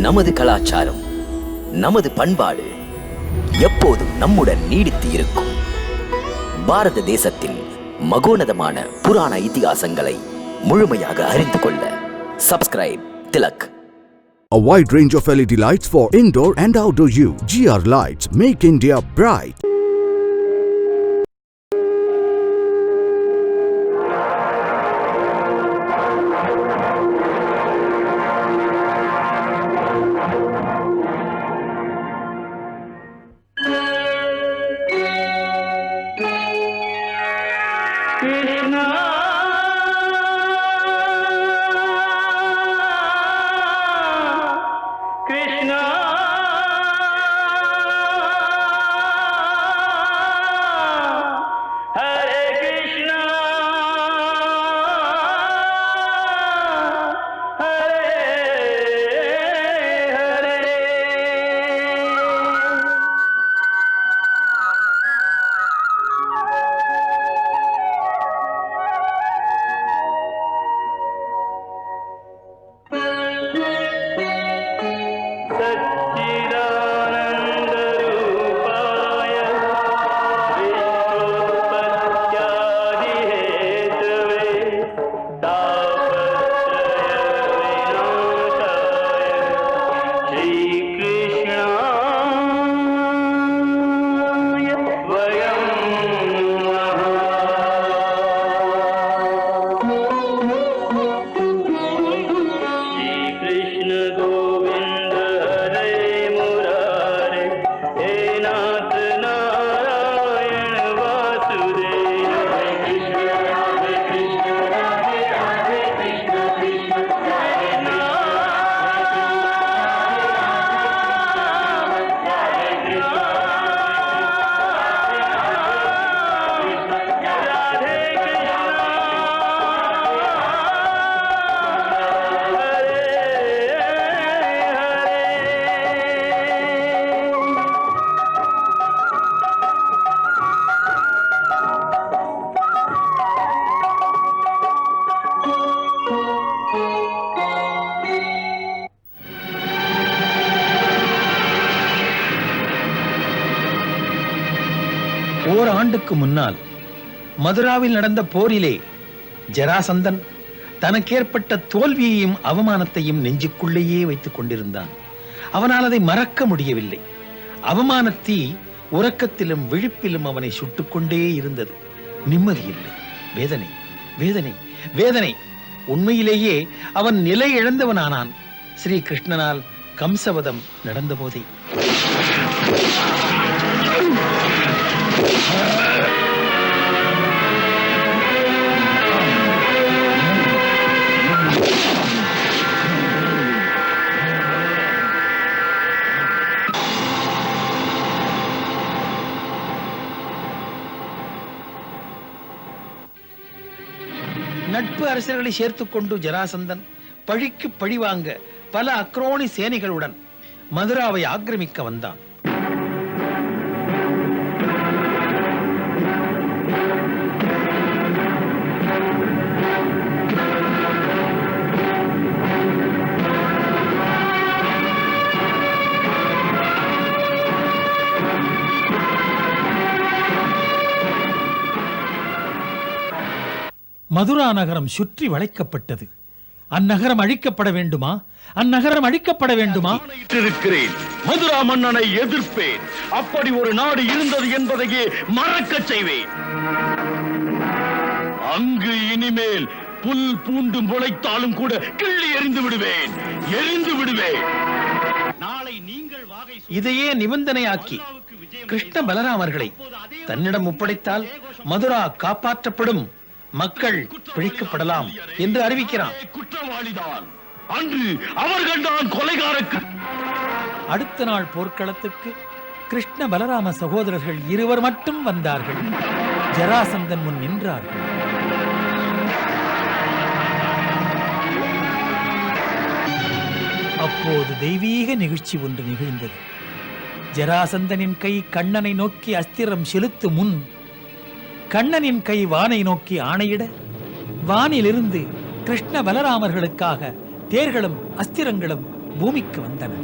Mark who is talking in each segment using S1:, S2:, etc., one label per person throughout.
S1: நமது கலாச்சாரம், நமது பண்பாடு எப்போதும் நம்முடன் நீடித்து இருக்கும். பாரத தேசத்தின் மகோனதமான புராண இதிகாசங்களை முழுமையாக அறிந்து கொள்ள subscribe Tilak.
S2: A wide range of LED lights for indoor and outdoor use. GR Lights make India bright.
S3: ஓராண்டுக்கு முன்னால் மதுராவில் நடந்த போரிலே ஜராசந்தன் தனக்கேற்பட்ட தோல்வியையும் அவமானத்தையும் நெஞ்சுக்குள்ளேயே வைத்துக் கொண்டிருந்தான். அவனால் அதை மறக்க முடியவில்லை. அவமானத்தீ உறக்கத்திலும் விழிப்பிலும் அவனை சுட்டுக்கொண்டே இருந்தது. நிம்மதி இல்லை, வேதனை, வேதனை, வேதனை. உண்மையிலேயே அவன் நிலை இழந்தவனானான். ஸ்ரீ கிருஷ்ணனால் கம்சவதம் நடந்த போதே. நட்பு அரசர்களை சேர்த்துக் கொண்டு ஜராசந்தன் பழிக்கு பழி வாங்க பல அக்ரோனி சேனைகளுடன் மதுராவை ஆக்கிரமிக்க வந்தான்.
S4: மதுரா நகரம் சுற்றி வளைக்கப்பட்டது. அந்நகரம் அழிக்கப்பட வேண்டுமா? அந்நகரம் அழிக்கப்பட வேண்டுமா?
S5: இருக்கிறேன். மதுரா மன்னனை எதிர்ப்பேன். அப்படி ஒரு நாடு இருந்தது என்பதையே மறக்க செய்வேன். அங்கு இனிமேல் புல் பூண்டு முளைத்தாலும் கூட கிள்ளி எறிந்து விடுவேன், எரிந்து விடுவேன். நாளை நீங்கள்
S3: இதையே நிபந்தனையாக்கி கிருஷ்ண பலராமர்களை தன்னிடம் ஒப்படைத்தால் மதுரா காப்பாற்றப்படும், மக்கள் பிழைக்கப்படலாம் என்று அறிவிக்கிறான்.
S5: குற்றவாளிதான் அன்று அவர்கள் தான் கொலைகாரர்கள்.
S4: அடுத்த நாள் போர்க்களத்துக்கு கிருஷ்ண பலராம சகோதரர்கள் இருவர் மட்டும் வந்தார்கள். ஜராசந்தன் முன் நின்றார்கள். அப்போது தெய்வீக நிகழ்ச்சி ஒன்று நிகழ்ந்தது. ஜராசந்தனின் கை கண்ணனை நோக்கி அஸ்திரம் செலுத்தும் முன் கண்ணனின் கை வானை நோக்கி ஆணையிட, வானிலிருந்து கிருஷ்ண பலராமர்களுக்காக தேர்களும் அஸ்திரங்களும் பூமிக்கு வந்தன.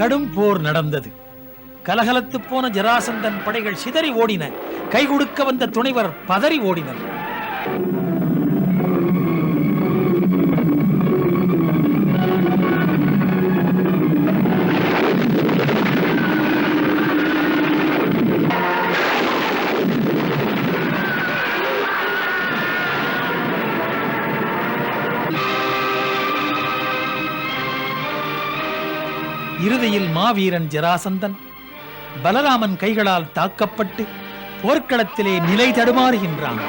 S4: கடும் போர் நடந்தது. கலகலத்து போன ஜராசந்தன் படைகள் சிதறி ஓடின. கை கொடுக்க வந்த துணைவர் பதறி ஓடினர். இறுதியில் மாவீரன் ஜராசந்தன் பலராமன் கைகளால் தாக்கப்பட்டு போர்க்களத்திலே நிலை தடுமாறுகின்றான்.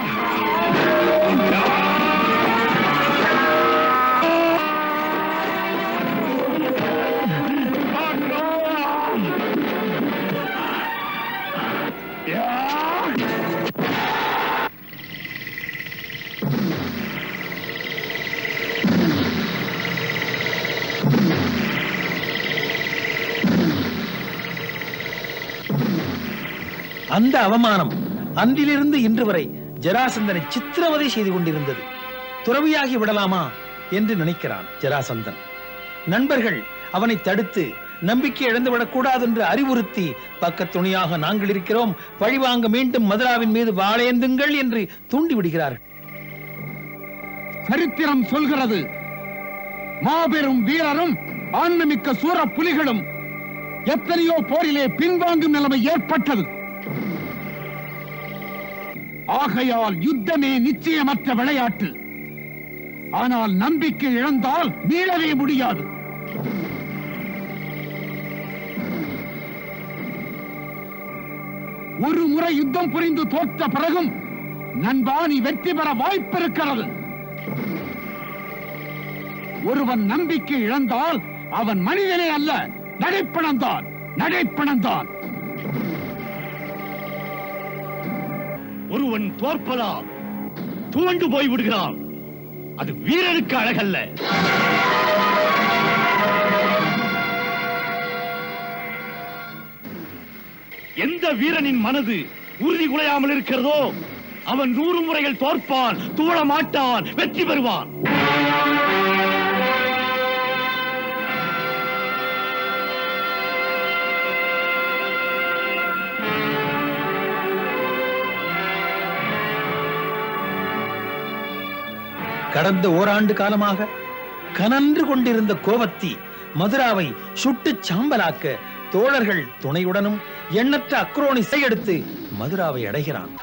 S3: அந்த அவமானம் அன்றிலிருந்து இன்று வரை ஜராசந்தனை சித்திரவதை செய்து கொண்டிருந்தது. துறவியாகி விடலாமா என்று நினைக்கிறான் ஜராசந்தன். நண்பர்கள் அவனை தடுத்து நம்பிக்கை இழந்துவிடக் கூடாது என்று அறிவுறுத்தி பக்கத்துணையாக நாங்கள் இருக்கிறோம், பழிவாங்க மீண்டும் மதுராவின் மீது வாளேந்துங்கள் என்று தூண்டி விடுகிறார்கள்.
S6: சரித்திரம் சொல்கிறது, மாபெரும் வீரரும் ஆன்மமிக்க சூர புலிகளும் எத்தனையோ போரிலே பின்வாங்கும் நிலைமை ஏற்பட்டது. ஆகையால் யுத்தமே நிச்சயமற்ற விளையாட்டு. ஆனால் நம்பிக்கை இழந்தால் மீளவே முடியாது. ஒரு முறை யுத்தம் புரிந்து தோற்ற பிறகும் நண்பா நீ வெற்றி பெற வாய்ப்பிருக்கிறது. ஒருவன் நம்பிக்கை இழந்தால் அவன் மனிதனே அல்ல, நடைப்பணந்தான், நடைப்பணந்தான்.
S5: ஒருவன் தோற்பதா துவண்டு போய் விடுகிறான். அது வீரனுக்கு அழகல்ல. எந்த வீரனின் மனது உறுதி குலையாமல் இருக்கிறதோ அவன் 100 முறைகள் தோற்பான், துவள மாட்டான், வெற்றி பெறுவான்.
S3: கடந்த ஓராண்டு காலமாக கனன்று கொண்டிருந்த கோவத்தி மதுராவை சுட்டு சாம்பலாக்க தோழர்கள் துணையுடனும் எண்ணற்ற அக்ரோனி செய்யெடுத்து மதுராவை அடைகிறான்.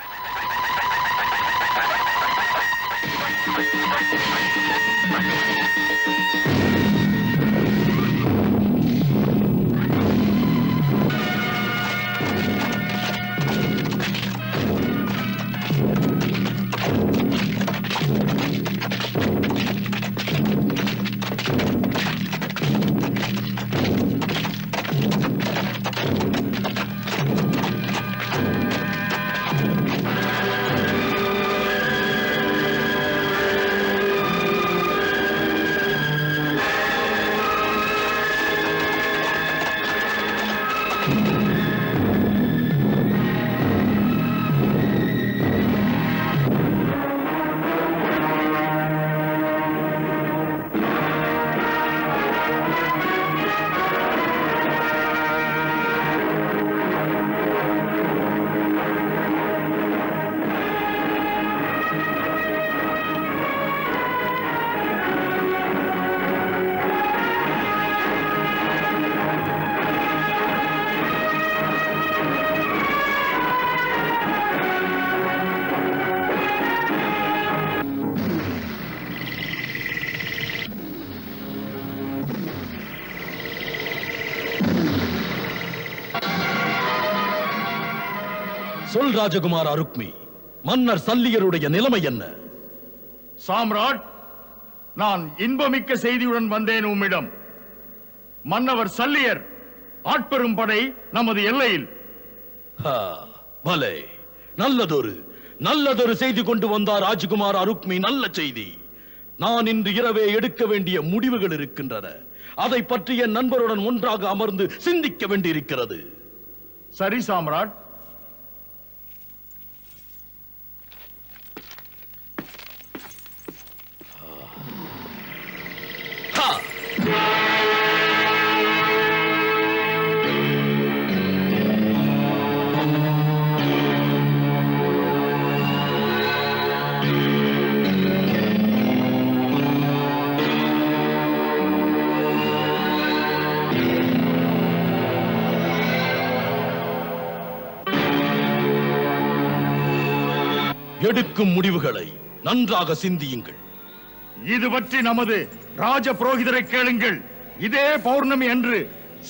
S5: சொல் ராஜகுமார் அருக்மி, மன்னர் சல்லியருடைய நிலைமை என்ன?
S7: சாம்ராட், நான் இன்பமிக்க செய்தியுடன் வந்தேன் உம்மிடம். மன்னவர் சல்லியர் ஆட்பெரும் படை நமது எல்லையில்.
S5: பலே, நல்லதொரு செய்தி கொண்டு வந்தார் ராஜகுமார் அருக்மி. நல்ல செய்தி. நான் இன்று இரவே எடுக்க வேண்டிய முடிவுகள் இருக்கின்றன. அதை பற்றி என் நண்பருடன் ஒன்றாக அமர்ந்து சிந்திக்க வேண்டியிருக்கிறது.
S7: சரி சாம்ராட்.
S5: எடுக்கும் முடிவுகளை நன்றாக சிந்தியுங்கள்.
S7: இது பற்றி நமது ராஜ புரோகிதரை கேளுங்கள். இதே பௌர்ணமி அன்று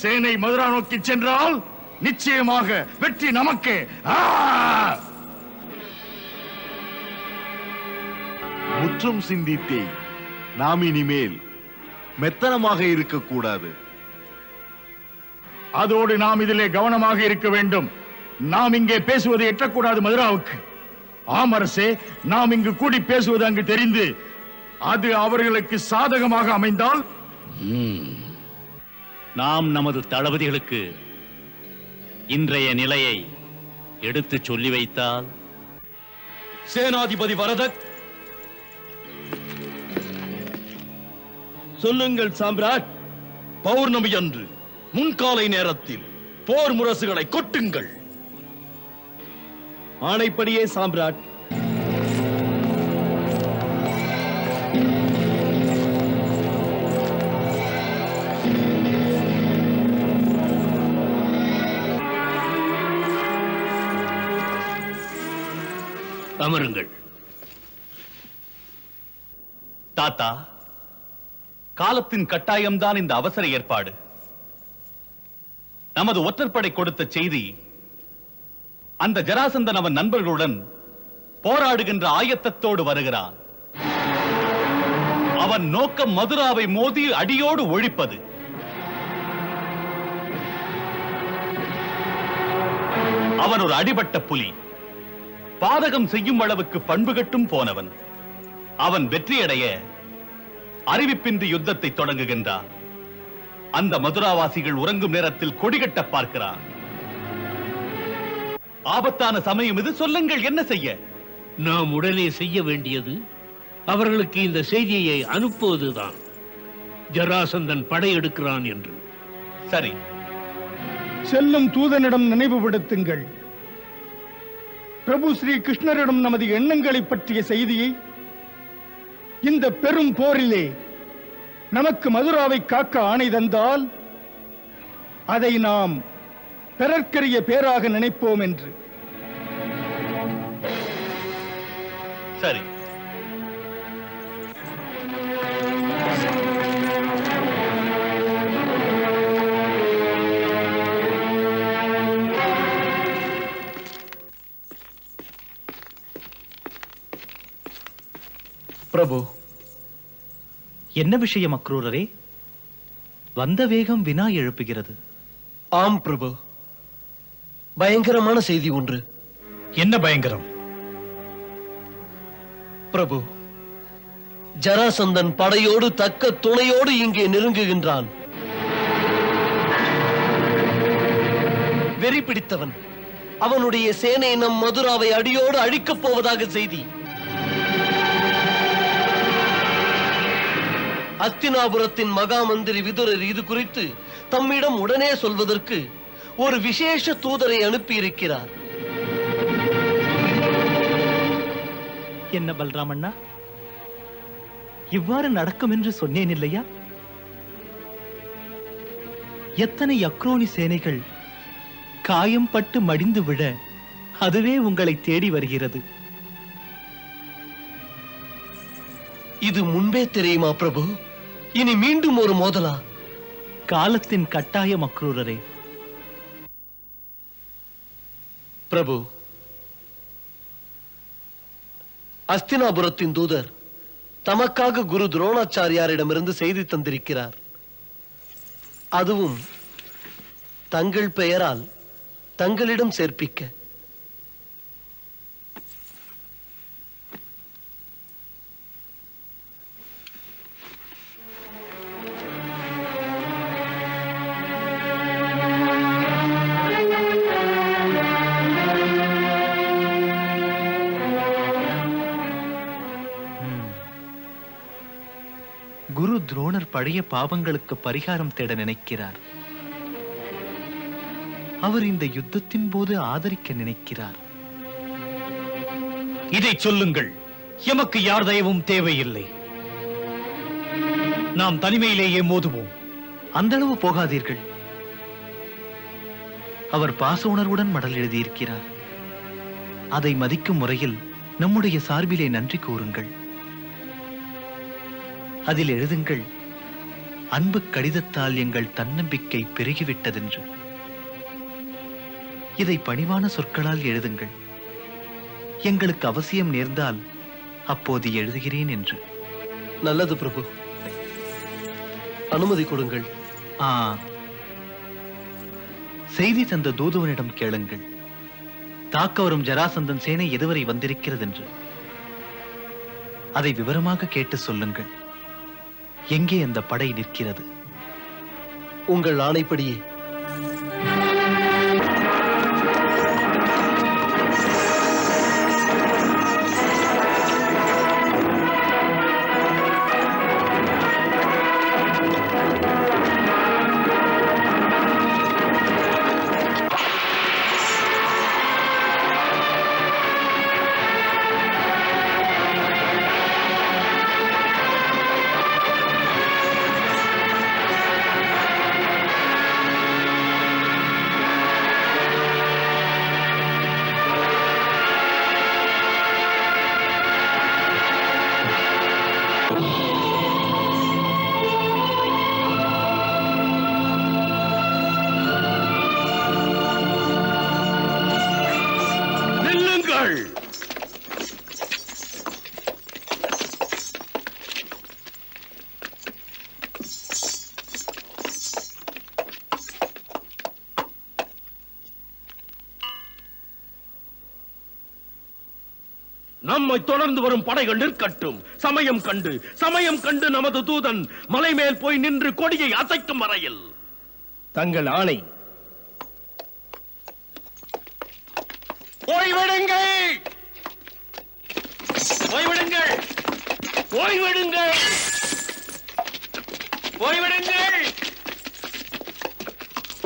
S7: சேனை மதுரா நோக்கி சென்றால் நிச்சயமாக வெற்றி நமக்கு.
S8: முற்றும் சிந்தித்தேன். நாம் இனிமேல் மெத்தனமாக இருக்கக்கூடாது.
S7: அதோடு நாம் இதிலே கவனமாக இருக்க வேண்டும். நாம் இங்கே பேசுவதை எட்டக்கூடாது மதுராவுக்கு. ஆம் அரசே, நாம் இங்கு கூடி பேசுவது அங்கு தெரிந்து அது அவர்களுக்கு சாதகமாக அமைந்தால்
S9: நாம் நமது தளபதிகளுக்கு இன்றைய நிலையை எடுத்து சொல்லி வைத்தால்.
S5: சேனாதிபதி வரதக், சொல்லுங்கள் சாம்ராட். பௌர்ணமி அன்று முன்காலை நேரத்தில் போர் முரசுகளை கொட்டுங்கள்.
S8: ஆணைப்படியே சாம்ராட்.
S9: அமருங்கள். தாத்தா, காலத்தின் கட்டாயம்தான் இந்த அவசர ஏற்பாடு. நமது ஒற்றற்படை கொடுத்த செய்தி, அந்த ஜராசந்தன் அவன் நண்பர்களுடன் போராடுகின்ற ஆயத்தத்தோடு வருகிறான். அவன் நோக்கம் மதுராவை மோதி அடியோடு ஒழிப்பது. அவன் ஒரு அடிபட்ட புலி, பாதகம் செய்யும் அளவுக்கு பண்பு கட்டும் போனவன். அவன் வெற்றியடைய அறிவிப்பின்றி யுத்தத்தை தொடங்குகின்றான். அந்த மதுராவாசிகள் உறங்கும் நேரத்தில் கொடிகட்ட பார்க்கிறான். ஆபத்தான சமயம் இது. சொல்லுங்கள், என்ன செய்ய?
S10: நாம் உடனே செய்ய வேண்டியது அவர்களுக்கு இந்த செய்தியை அனுப்புவதுதான். ஜராசந்தன் படையெடுக்கிறான் என்று.
S9: சரி.
S3: செல்லும் தூதனிடம் நினைவுபடுத்துங்கள். பிரபு ஸ்ரீ கிருஷ்ணரிடம் நமது எண்ணங்களை பற்றிய செய்தியை, இந்த பெரும் போரிலே நமக்கு மதுராவை காக்க ஆணை தந்தால் அதை நாம் பிறர்க்கரிய பேராக நினைப்போம் என்று.
S9: சரி.
S4: பிரபு, என்ன விஷயம் அக்ரூரரே? வந்த வேகம் வினா எழுப்புகிறது.
S11: ஆம் பிரபு, பயங்கரமான செய்தி ஒன்று.
S4: என்ன பயங்கரம்?
S11: பிரபு, ஜராசந்தன் படையோடு தக்க துணையோடு இங்கே நெருங்குகின்றான். வெறி பிடித்தவன். அவனுடைய சேனை நம் மதுராவை அடியோடு அழிக்கப் போவதாக செய்தி. அஸ்தினாபுரத்தின் மகா மந்திரி விதுரர் இது குறித்து தம்மிடம் உடனே சொல்வதற்கு ஒரு விசேஷ தூதரை அனுப்பியிருக்கிறார்.
S4: என்ன பல்ராமண்ணா, இவ்வாறு நடக்கும் என்று சொன்னேன் இல்லையா? எத்தனை அக்ரோனி சேனைகள் காயம் பட்டு மடிந்து விட அதுவே உங்களை தேடி வருகிறது.
S11: இது முன்பே தெரியுமா பிரபு? இனி மீண்டும் ஒரு மோதலா?
S4: காலத்தின் கட்டாயம் அக்ரூரரே.
S11: பிரபு, அஸ்தினாபுரத்தின் தூதர் தமக்காக குரு துரோணாச்சாரியாரிடமிருந்து செய்தி தந்திருக்கிறார். அதுவும் தங்கள் பெயரால் தங்களிடம் சேர்ப்பிக்க.
S12: குரு துரோணர் பழைய பாவங்களுக்கு பரிகாரம் தேட நினைக்கிறார். அவர் இந்த யுத்தத்தின் போது ஆதரிக்க நினைக்கிறார்.
S10: இதை சொல்லுங்கள். எமக்கு யார் தயவும் தேவையில்லை. நாம் தனிமையிலேயே மோதுவோம்.
S12: அந்த அளவு போகாதீர்கள். அவர் பாச உணர்வுடன் மடல் எழுதியிருக்கிறார். அதை மதிக்கும் முறையில் நம்முடைய சார்பிலே நன்றி கூறுங்கள். அதில் எழுதுங்கள், அன்பு கடிதத்தால் எங்கள் தன்னம்பிக்கை பெருகிவிட்டதென்று. இதை பணிவான சொற்களால் எழுதுங்கள். எங்களுக்கு அவசியம் நேர்ந்தால் அப்போது எழுதுகிறேன் என்று.
S11: நல்லது பிரபு, அனுமதி கொடுங்கள்.
S12: செய்தி தந்த தூதுவனிடம் கேளுங்கள், தாக்க வரும் ஜராசந்தன் சேனை எதுவரை வந்திருக்கிறது என்று. அதை விவரமாக கேட்டு சொல்லுங்கள். எங்கே அந்த படை நிற்கிறது?
S11: உங்கள் ஆணைப்படியே.
S5: நம்மை தொடர்ந்து வரும் படைகள் நிற்கட்டும். சமயம் கண்டு நமது தூதன் மலை மேல் போய் நின்று கொடியை அசைக்கும் வரையில்.
S8: தங்கள் ஆணை.
S5: ஓய்வெடுங்கள், ஓய்வெடுங்கள், ஓய்வெடுங்கள், ஓய்வெடுங்கள்,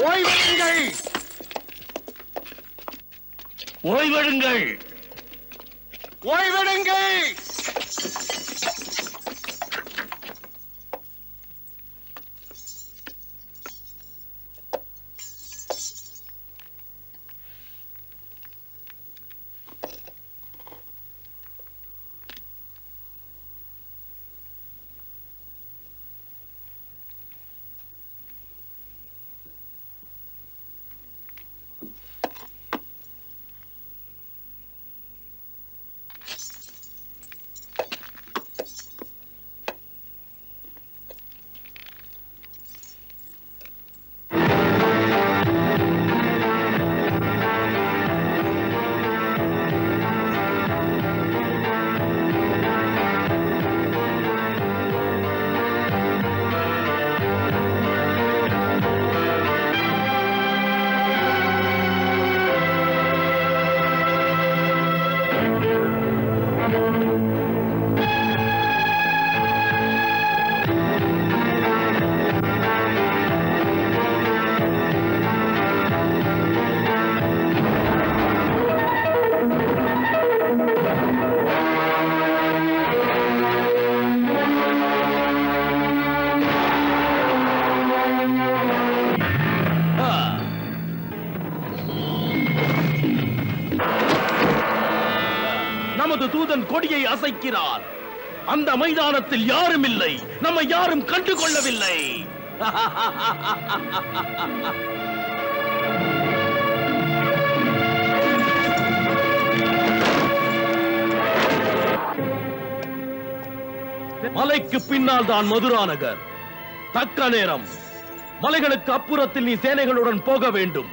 S5: ஓய்வெடுங்கள், ஓய்வெடுங்கள், ஓய்வெடுங்கள். நமது தூதன் கொடியை அசைக்கிறார். அந்த மைதானத்தில் யாரும் இல்லை. நம்மை யாரும் கண்டுகொள்ளவில்லை. மலைக்கு பின்னால் தான் மதுரா நகர். தக்க நேரம். மலைகளுக்கு அப்புறத்தில் நீ சேனைகளுடன் போக வேண்டும்.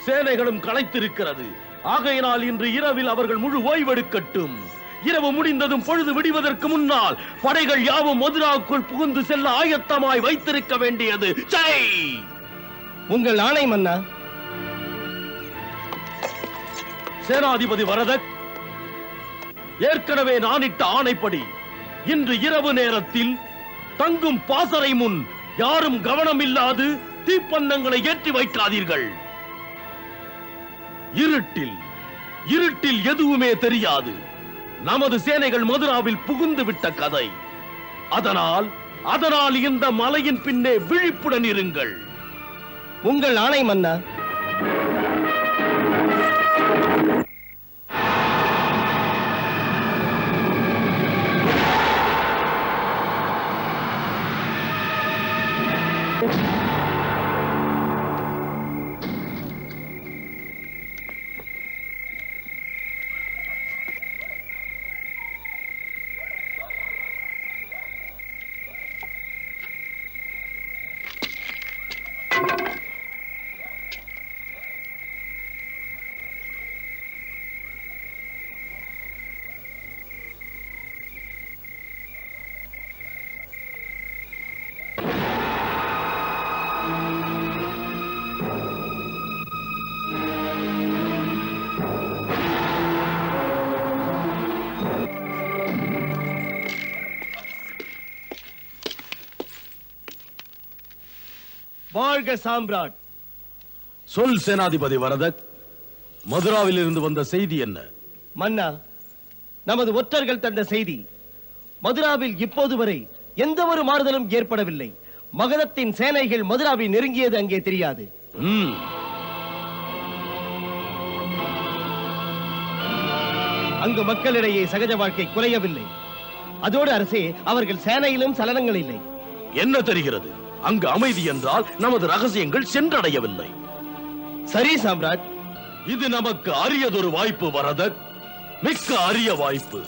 S5: சேனைகளும் களைத்திருக்கிறது. ஆகையினால் இன்று இரவில் அவர்கள் முழு ஓய்வெடுக்கட்டும். இரவு முடிந்ததும் பொழுது விடுவதற்கு முன்னால் படைகள் யாவும் மதுராவுக்குள் புகுந்து செல்ல ஆயத்தமாய் வைத்திருக்க வேண்டியது. ஜெய்!
S8: உங்கள் ஆணை மன்னா.
S5: சேனாதிபதி வரதக், ஏற்கனவே நானிட்ட ஆணைப்படி இன்று இரவு நேரத்தில் தங்கும் பாசறை முன் யாரும் கவனமில்லாது தீப்பந்தங்களை ஏற்றி வைக்காதீர்கள். இருட்டில் எதுவுமே தெரியாது. நமது சேனைகள் மதுராவில் புகுந்து விட்ட கதை. அதனால் இந்த மலையின் பின்னே விழிப்புடன் இருங்கள்.
S8: உங்கள் ஆணை மன்னா. வாழ்க சாம்ராட்.
S5: சொல் சேனாதிபதி வரதக், மதுராவில் இருந்து வந்த செய்தி என்ன?
S8: மன்னா, நமது ஒற்றர்கள் தந்த செய்தி. மதுராவில் இப்போது வரை எந்த ஒரு மாறுதலும் ஏற்படவில்லை. மகதத்தின் சேனைகள் மதுராவை நெருங்கியது அங்கே தெரியாது. அங்கு மக்களிடையே சகஜ வாழ்க்கை குறையவில்லை. அதோடு அரசே, அவர்கள் சேனையிலும் சலனங்கள் இல்லை.
S5: என்ன தெரிகிறது? அங்கு அமைதி என்றால் நமது ரகசியங்கள் சென்றடையவில்லை.
S8: சரி சாம்ராட்,
S5: இது நமக்கு அரியதொரு வாய்ப்பு வரதக், மிக்க அரிய வாய்ப்பு.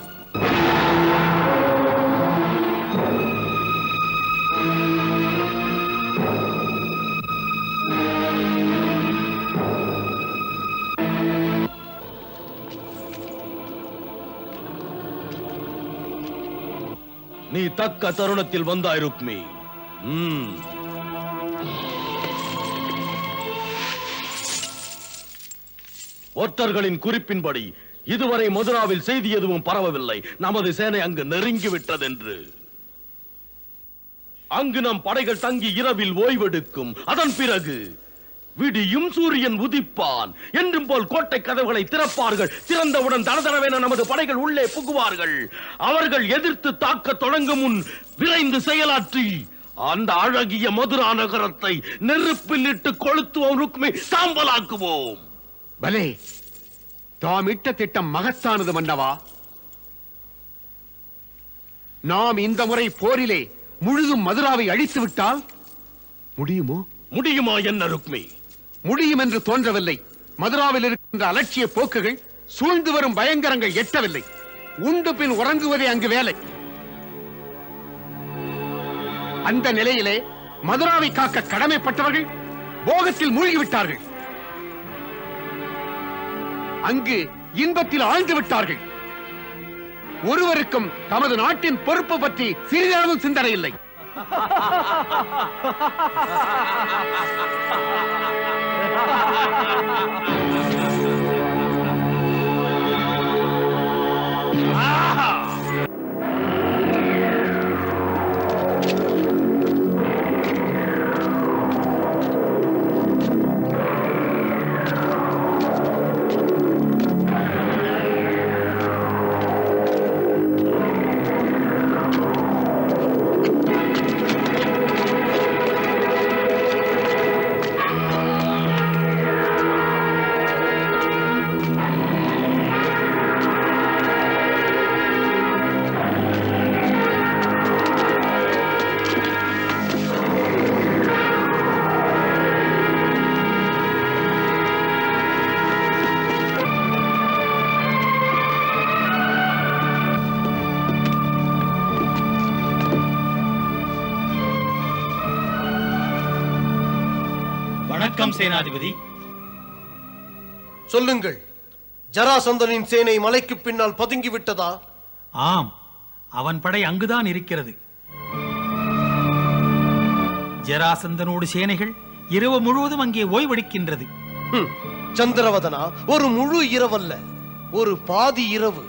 S5: நீ தக்க தருணத்தில் வந்தாய் ருக்மி. ஒற்றர்களின் குறிப்பின்படி இதுவரை மதுராவில் செய்தி எதுவும் பரவவில்லை. நமது சேனை அங்கு நெருங்கிவிட்டதென்று. அங்கு நம் படைகள் தங்கி இரவில் ஓய்வெடுக்கும். அதன் பிறகு விடியும் சூரியன் உதிப்பான் என்றும் போல் கோட்டை கதவுகளை திறப்பார்கள். திறந்தவுடன் தடதடவென நமது படைகள் உள்ளே புகுவார்கள். அவர்கள் எதிர்த்து தாக்க தொடங்கும் முன் விரைந்து செயலாற்றி அந்த அழகிய மதுரா நகரத்தை நெருப்பில் இட்டு கொளுத்துவோம். ருக்மி, சாம்பலாக்குவோம்.
S6: பலே, தாம் இட்ட திட்டம் மகத்தானது மன்னவா. நாம் இந்த முறை போரிலே முழுதும் மதுராவை அழித்து விட்டால் முடியுமோ?
S5: முடியுமா என்ன ருக்மி?
S6: முடியும் என்று தோன்றவில்லை. மதுராவில் இருக்கின்ற அலட்சிய போக்குகள், சூழ்ந்து வரும் பயங்கரங்கள் எட்டவில்லை. உண்டு பின் உறங்குவதே அங்கு வேலை. அந்த நிலையிலே மதுராவை காக்க கடமைப்பட்டவர்கள் போகத்தில் மூழ்கிவிட்டார்கள். அங்கு இன்பத்தில் ஆழ்ந்து விட்டார்கள். ஒருவருக்கும் தமது நாட்டின் பொறுப்பு பற்றி சிறிதளவும் சிந்தனை இல்லை.
S4: வணக்கம் சேனாதிபதி.
S11: சொல்லுங்கள், ஜராசந்தனின் சேனை மலைக்கு பின்னால் பதுங்கி விட்டதா?
S4: ஆம், அவன் படை அங்குதான் இருக்கிறது. ஜராசந்தனோடு சேனைகள் இரவு முழுவதும் அங்கே ஓய்வெடுக்கின்றது.
S11: சந்திரவதனா, ஒரு முழு இரவல்ல, ஒரு பாதி இரவு.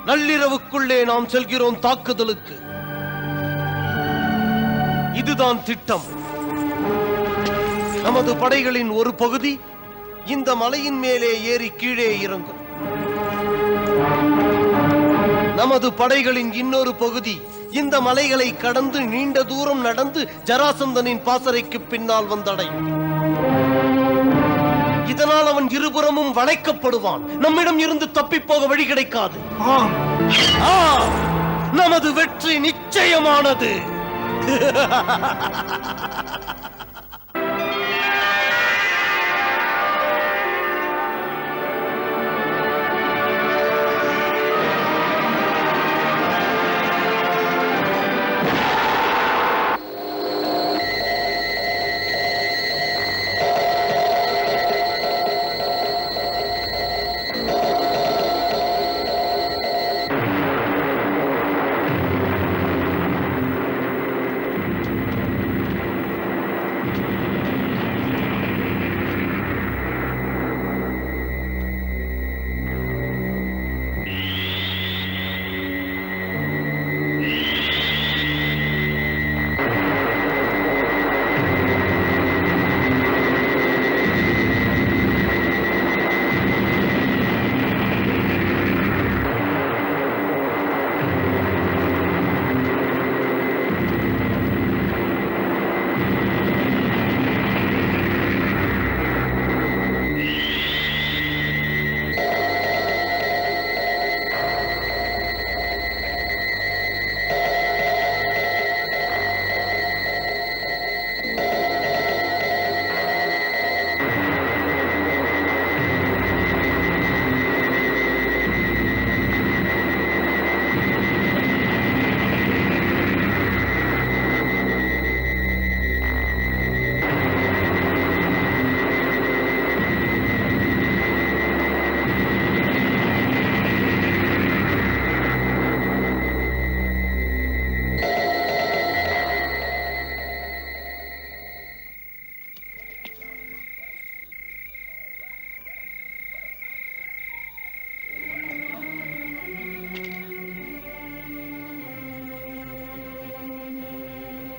S11: நள்ளிரவுக்குள்ளே நாம் செல்கிறோம் தாக்குதலுக்கு. இதுதான் திட்டம். நமது படைகளின் ஒரு பகுதி இந்த மலையின் மேலே ஏறி கீழே இறங்கும். நமது படைகளின் இன்னொரு பகுதி இந்த மலைகளை கடந்து நீண்ட தூரம் நடந்து ஜராசந்தனின் பாசறைக்கு பின்னால் வந்தடையும். இதனால் அவன் இருபுறமும் வளைக்கப்படுவான். நம்மிடம் இருந்து தப்பிப்போக வழி கிடைக்காது. நமது வெற்றி நிச்சயமானது.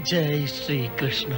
S11: जय श्री कृष्ण.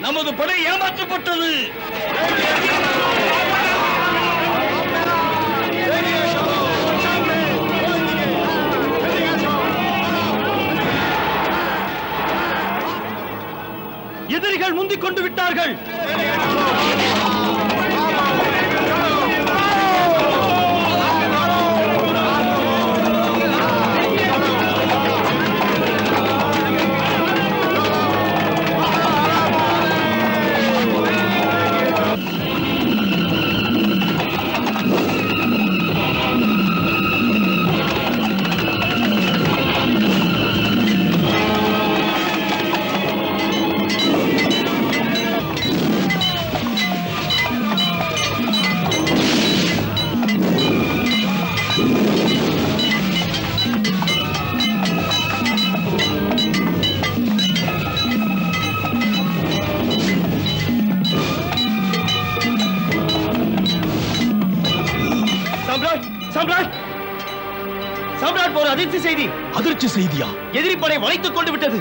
S5: நமது படை ஏமாற்றப்பட்டது. எதிரிகள் முந்திக் கொண்டு விட்டார்கள்.
S8: சம்ராட் ஒரு அதிர்ச்சி செய்தி.
S5: அதிர்ச்சி செய்தியா?
S8: எதிரி படை வளைத்துக் கொண்டு விட்டது.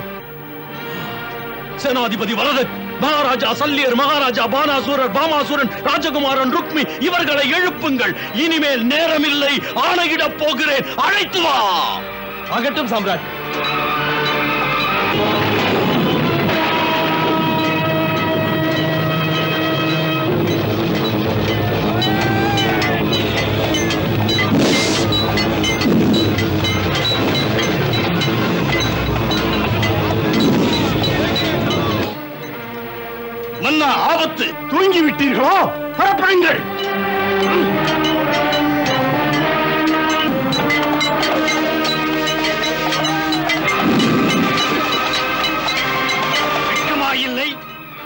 S5: சேனாதிபதி வரதன் மகாராஜா சல்லியர், மகாராஜா பானாசூரர், பாமாசூரன், ராஜகுமாரன் ருக்மி இவர்களை எழுப்புங்கள். இனிமேல் நேரமில்லை, ஆணையிடப் போகிறேன். அழைத்து வா.
S8: ஆகட்டும் சாம்ராட்.
S5: மன்னா, ஆபத்து. தூங்கி விட்டீர்களோ? புறப்படுங்கள்.
S10: இல்லை,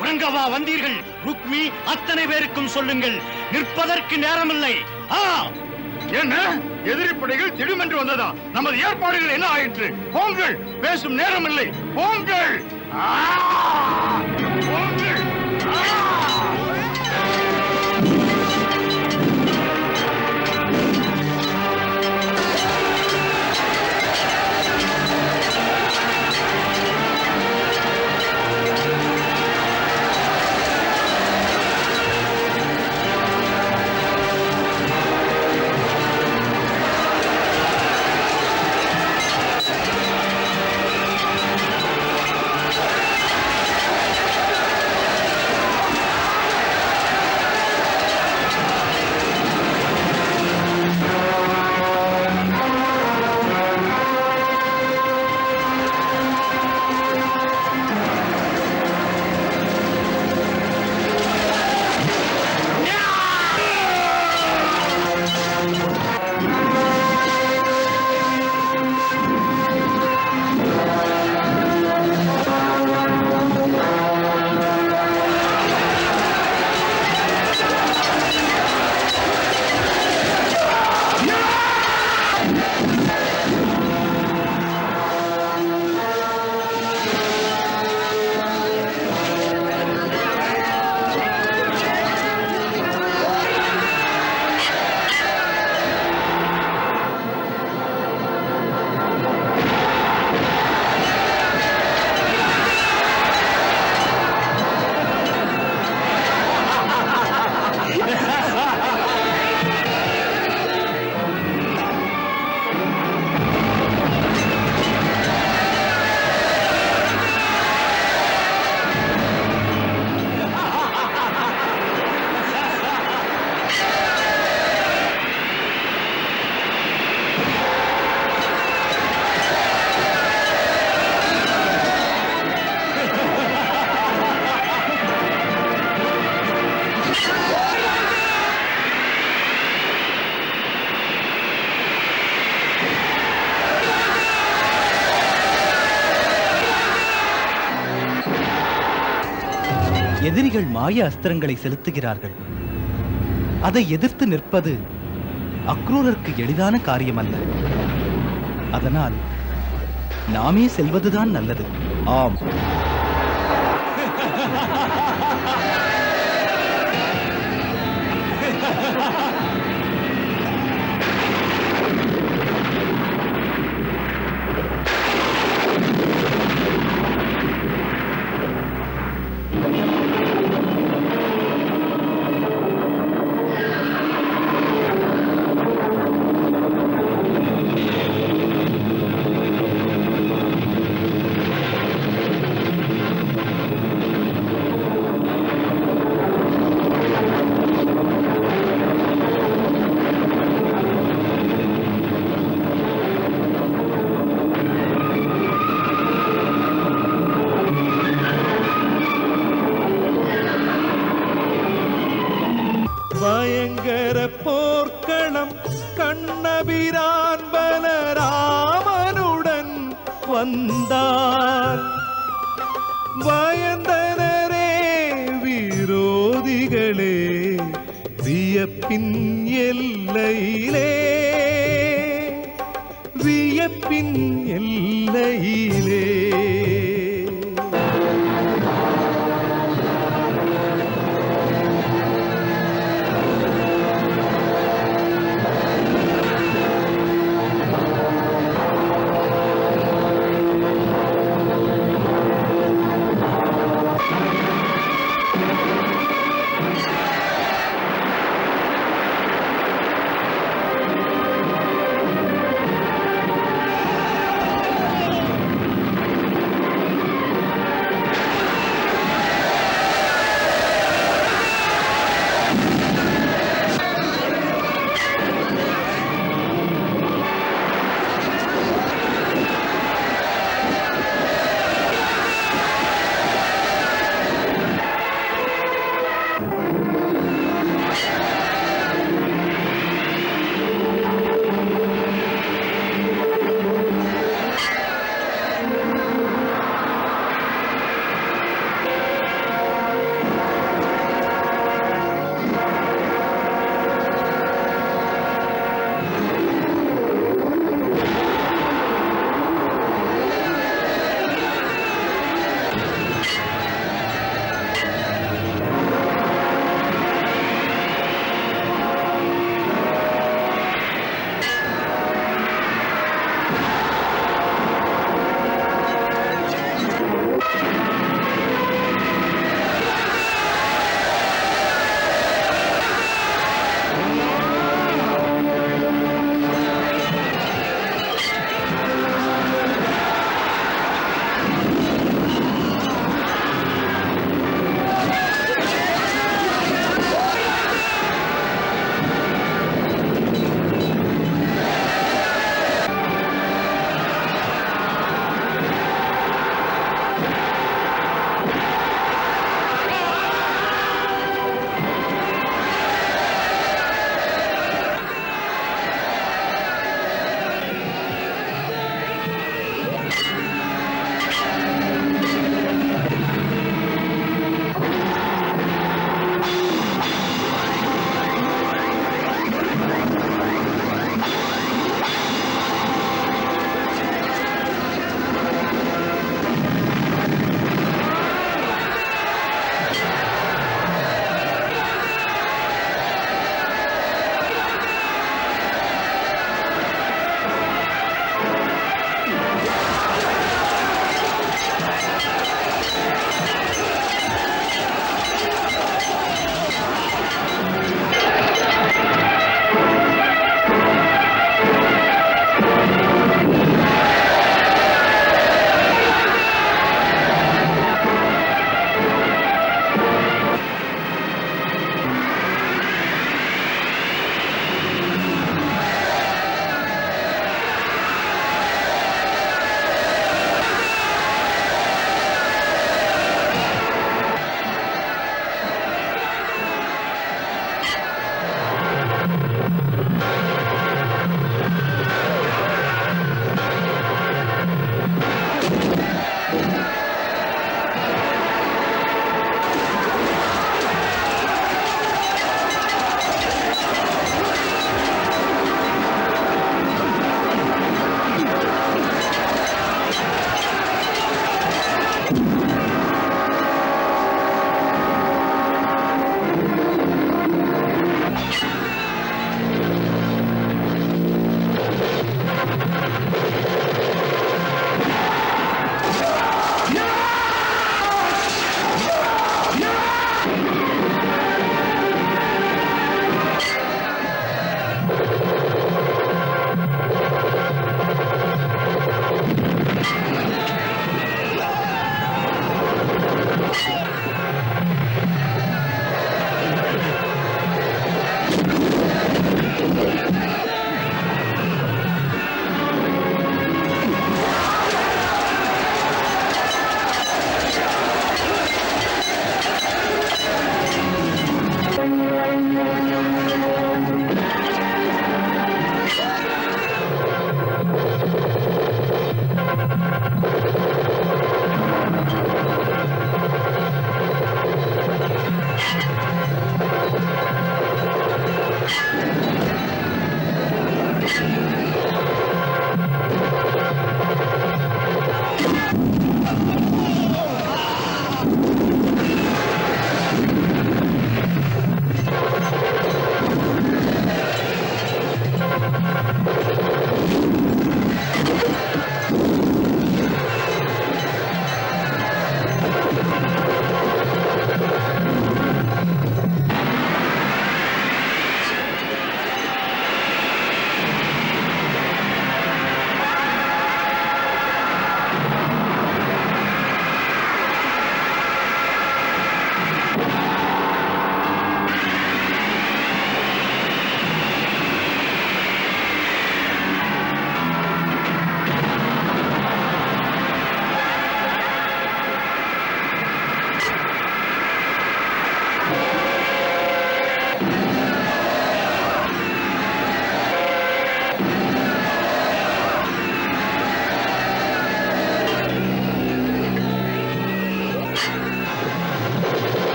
S10: உறங்கவா வந்தீர்கள்? ருக்மி, அத்தனை பேருக்கும் சொல்லுங்கள், நிற்பதற்கு நேரமில்லை.
S7: என்ன எதிரி படைகள் திடுமென்று வந்ததா? நமது ஏற்பாடுகள் என்ன ஆயிற்று? போங்கள், பேசும் நேரமில்லை. போங்கள். போங்கள்.
S12: எதிரிகள் மாய அஸ்திரங்களை செலுத்துகிறார்கள். அதை எதிர்த்து நிற்பது அக்ரூரருக்கு எளிதான காரியம் அல்ல. அதனால் நாமே செல்வதுதான் நல்லது. ஆம்.
S13: பயங்கர போர்க்களம் கண்ணபிரான் பலராமனுடன் வந்தார். பயந்தனரே விரோதிகளே வியப்பின் எல்லையிலே, வியப்பின் எல்லையிலே.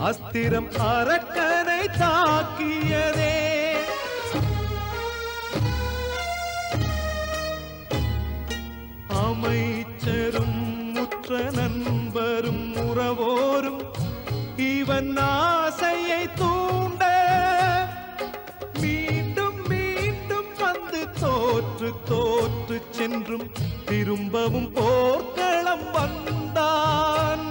S13: அஸ்திரம் அரக்கனை தாக்கியதே. அமைச்சரும் முற்ற நண்பரும் உறவோரும் இவன் ஆசையை தூண்ட மீண்டும் மீண்டும் வந்து தோற்று தோற்று சென்றும் திரும்பவும் போர்க்களம் வந்தான்.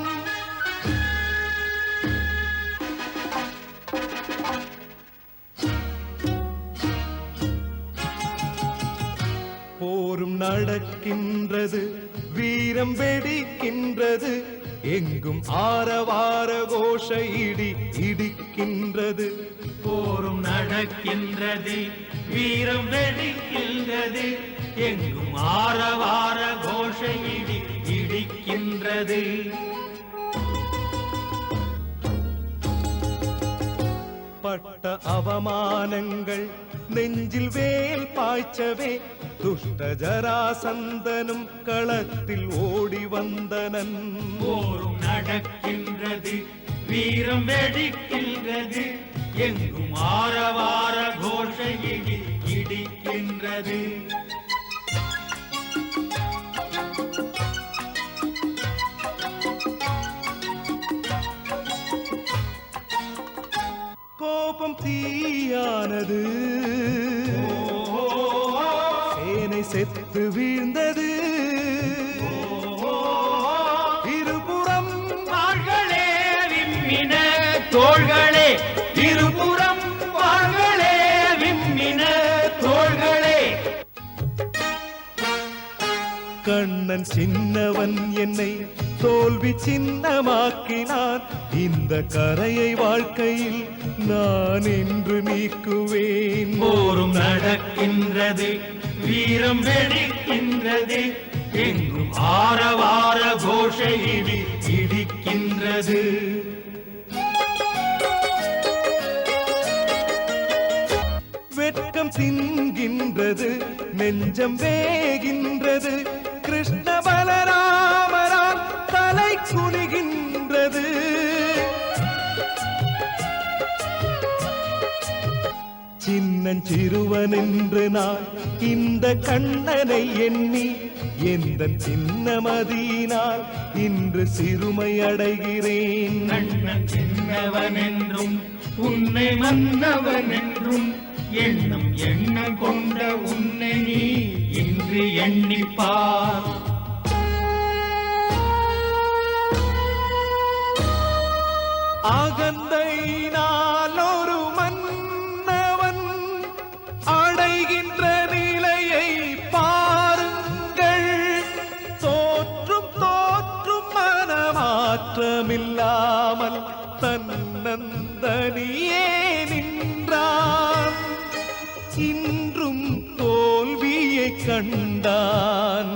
S13: போரும் நடக்கின்றது, வீரம் வெடிக்கின்றது, எங்கும் ஆரவார கோஷ இடி இடிக்கின்றது.
S4: போரும் நடக்கின்றது, வீரம் வெடிக்கின்றது, எங்கும் ஆரவார கோஷ இடி இடிக்கின்றது.
S13: பட்ட அவமானங்கள் நெஞ்சில் வேல் பாய்ச்சவே துஷ்ட ஜராசந்தனும் களத்தில் ஓடி வந்தனன்.
S4: போரும் நடக்கின்றது, வீரம் வெடிக்கின்றது, எங்கும் ஆரவார கோஷ இடி இடிக்கின்றது.
S13: கோபம் தீயானது, சேனை செத்து வீழ்ந்தது. இருபுறம்
S4: வாள்களே விம்மின தோள்களே, இருபுறம் வாள்களே விம்மின தோள்களே.
S13: கண்ணன் சின்னவன் என்னை தோல்வி சின்னமாக்கினான். இந்த கரையை வாழ்க்கையில் நான் என்று நீக்குவேன்.
S4: போரும் நடக்கின்றது, வீரம் வெடிக்கின்றது, எங்கும் ஆரவார கோஷ இடி இடிக்கின்றது.
S13: வெட்கம் தின்கின்றது, நெஞ்சம் வேகின்றது, கிருஷ்ண பலராமரால் தலை குனிகின்றது. சின்னஞ்சிறுவன் என்று நான் இந்த கண்ணனை எண்ணி எந்த சின்னமதியினால் இன்று சிறுமை அடைகிறேன்.
S4: கண்ணன் சின்னவன் என்றும் உன்னை மன்னவன் என்றும் எண்ணம் எண்ணம் கொண்ட உன்னை நீ இன்று எண்ணிப்பார்.
S13: அகந்தையினால் ஒரு மன்னவன் அடைகின்ற நிலையை பாருங்கள். தோற்றும் தோற்றும் மனமாற்றமில்லாமல் தன்னந்தனியே நின்றான். இன்றும் தோல்வியை கண்டான்.